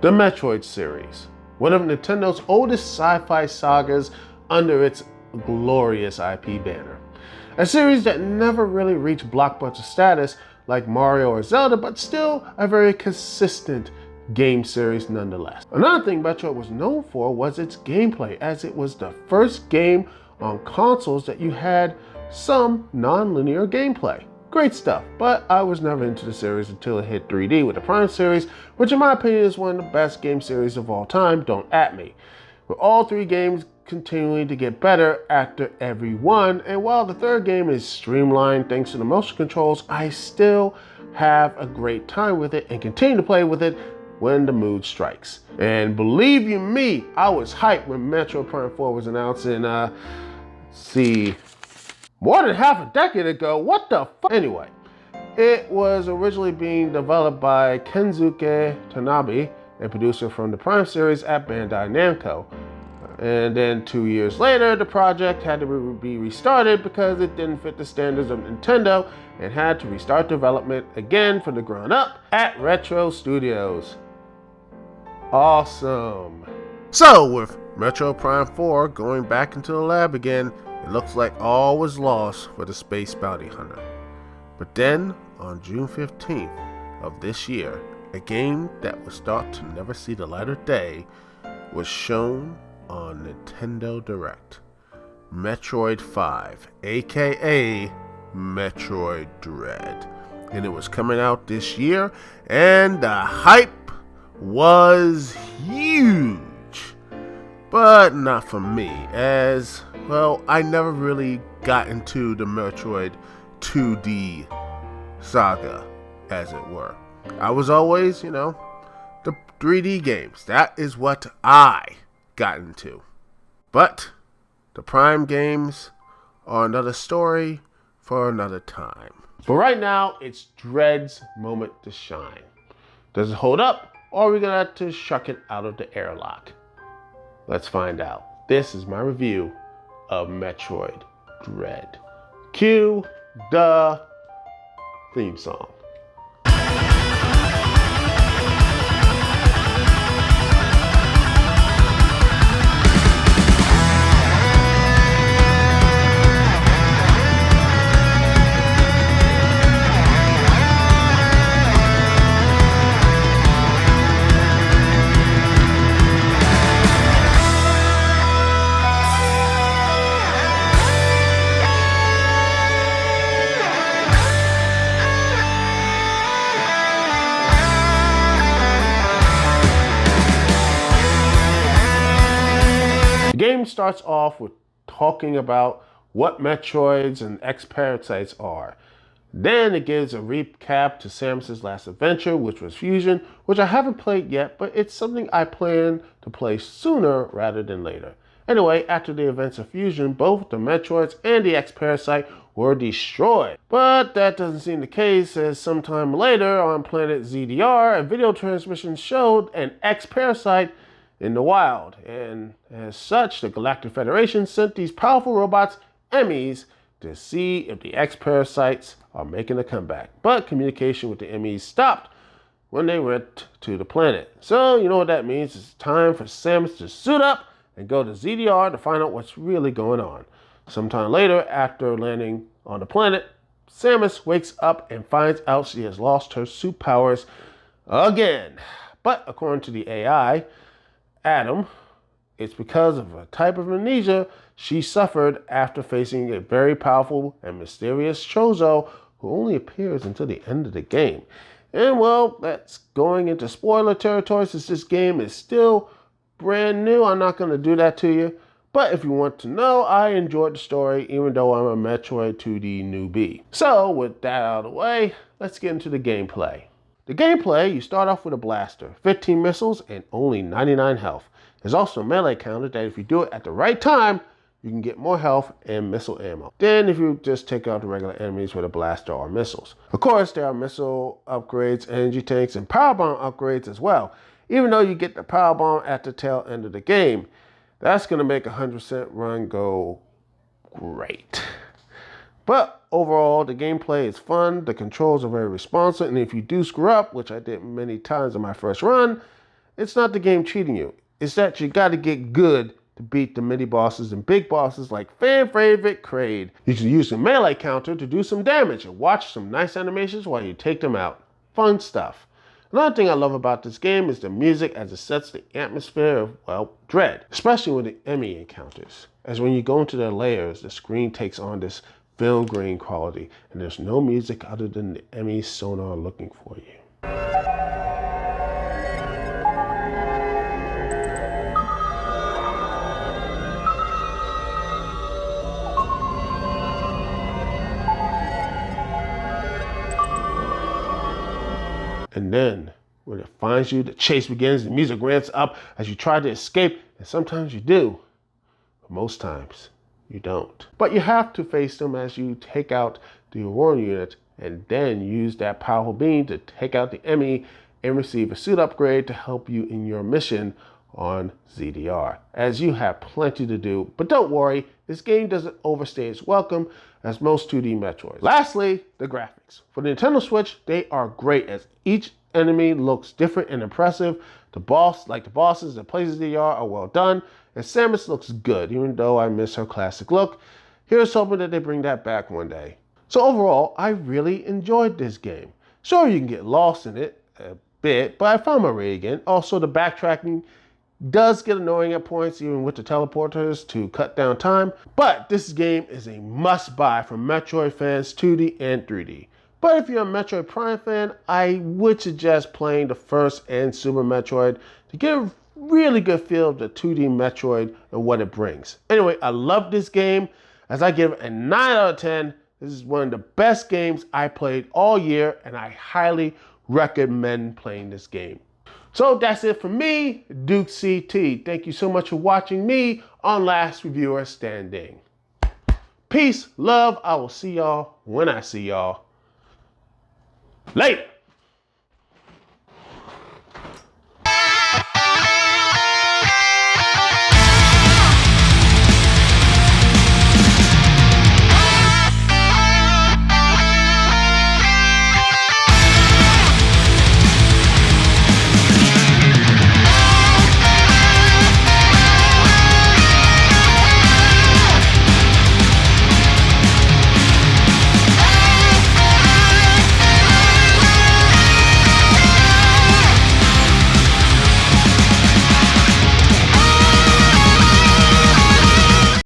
The Metroid series, one of Nintendo's oldest sci-fi sagas under its glorious IP banner. A series that never really reached blockbuster status like Mario or Zelda, but still a very consistent game series nonetheless. Another thing Metroid was known for was its gameplay, as it was the first game on consoles that you had some non-linear gameplay. Great stuff, but I was never into the series until it hit 3D with the Prime series, which in my opinion is one of the best game series of all time, don't at me. With all three games continuing to get better after every one, and while the third game is streamlined thanks to the motion controls, I still have a great time with it and continue to play with it when the mood strikes. And believe you me, I was hyped when Metroid Prime 4 was announced in, more than half a decade ago. What the fuck? Anyway, it was originally being developed by Kensuke Tanabe, a producer from the Prime series at Bandai Namco. And then 2 years later, the project had to be restarted because it didn't fit the standards of Nintendo and had to restart development again from the ground up at Retro Studios. Awesome. So with Metroid Prime 4 going back into the lab again, it looks like all was lost for the Space Bounty Hunter. But then, on June 15th of this year, a game that was thought to never see the light of day was shown on Nintendo Direct. Metroid 5, aka Metroid Dread. And it was coming out this year, and the hype was huge. But not for me, as, well, I never really got into the Metroid 2D saga, as it were. I was always, the 3D games. That is what I got into. But the Prime games are another story for another time. But right now, it's Dread's moment to shine. Does it hold up, or are we gonna have to shuck it out of the airlock? Let's find out. This is my review of Metroid Dread. Cue the theme song. The game starts off with talking about what Metroids and X-Parasites are. Then it gives a recap to Samus's last adventure, which was Fusion, which I haven't played yet, but it's something I plan to play sooner rather than later. Anyway, after the events of Fusion, both the Metroids and the X-Parasite were destroyed. But that doesn't seem the case, as sometime later on planet ZDR, a video transmission showed an X-Parasite in the wild, and as such, the Galactic Federation sent these powerful robots, Emmys, to see if the X-Parasites are making a comeback. But communication with the Emmys stopped when they went to the planet. So you know what that means. It's time for Samus to suit up and go to ZDR to find out what's really going on. Sometime later, after landing on the planet, Samus wakes up and finds out she has lost her suit powers again. But according to the AI, Adam, it's because of a type of amnesia she suffered after facing a very powerful and mysterious Chozo who only appears until the end of the game. And well, that's going into spoiler territory since this game is still brand new. I'm not going to do that to you. But if you want to know, I enjoyed the story even though I'm a Metroid 2D newbie. So with that out of the way, let's get into the gameplay. The gameplay, you start off with a blaster, 15 missiles, and only 99 health. There's also a melee counter that if you do it at the right time, you can get more health and missile ammo. Then if you just take out the regular enemies with a blaster or missiles. Of course, there are missile upgrades, energy tanks, and power bomb upgrades as well. Even though you get the power bomb at the tail end of the game, that's going to make a 100% run go great. But overall, the gameplay is fun, the controls are very responsive, and if you do screw up, which I did many times in my first run, it's not the game cheating you. It's that you gotta get good to beat the mini bosses and big bosses like fan favorite Kraid. You can use the melee counter to do some damage and watch some nice animations while you take them out. Fun stuff. Another thing I love about this game is the music as it sets the atmosphere of, well, dread, especially with the enemy encounters. As when you go into their layers, the screen takes on this film grain quality, and there's no music other than the enemy sonar looking for you. And then, when it finds you, the chase begins, the music ramps up as you try to escape, and sometimes you do, but most times you don't. But you have to face them as you take out the Aurora unit, and then use that powerful beam to take out the enemy and receive a suit upgrade to help you in your mission on ZDR, as you have plenty to do. But don't worry, this game doesn't overstay its welcome as most 2D Metroids. Lastly, the graphics. For the Nintendo Switch, they are great as each enemy looks different and impressive. The bosses that plays ZDR are well done, and Samus looks good, even though I miss her classic look. Here's hoping that they bring that back one day. So overall, I really enjoyed this game. Sure, you can get lost in it a bit, but I found my way again. Also, the backtracking does get annoying at points, even with the teleporters to cut down time. But this game is a must-buy for Metroid fans, 2D and 3D. But if you're a Metroid Prime fan, I would suggest playing the first and Super Metroid to get a really good feel of the 2D Metroid and what it brings. Anyway, I love this game. As I give it a 9 out of 10, this is one of the best games I played all year, and I highly recommend playing this game. So that's it for me, Duke CT. Thank you so much for watching me on Last Reviewer Standing. Peace, love, I will see y'all when I see y'all. Later.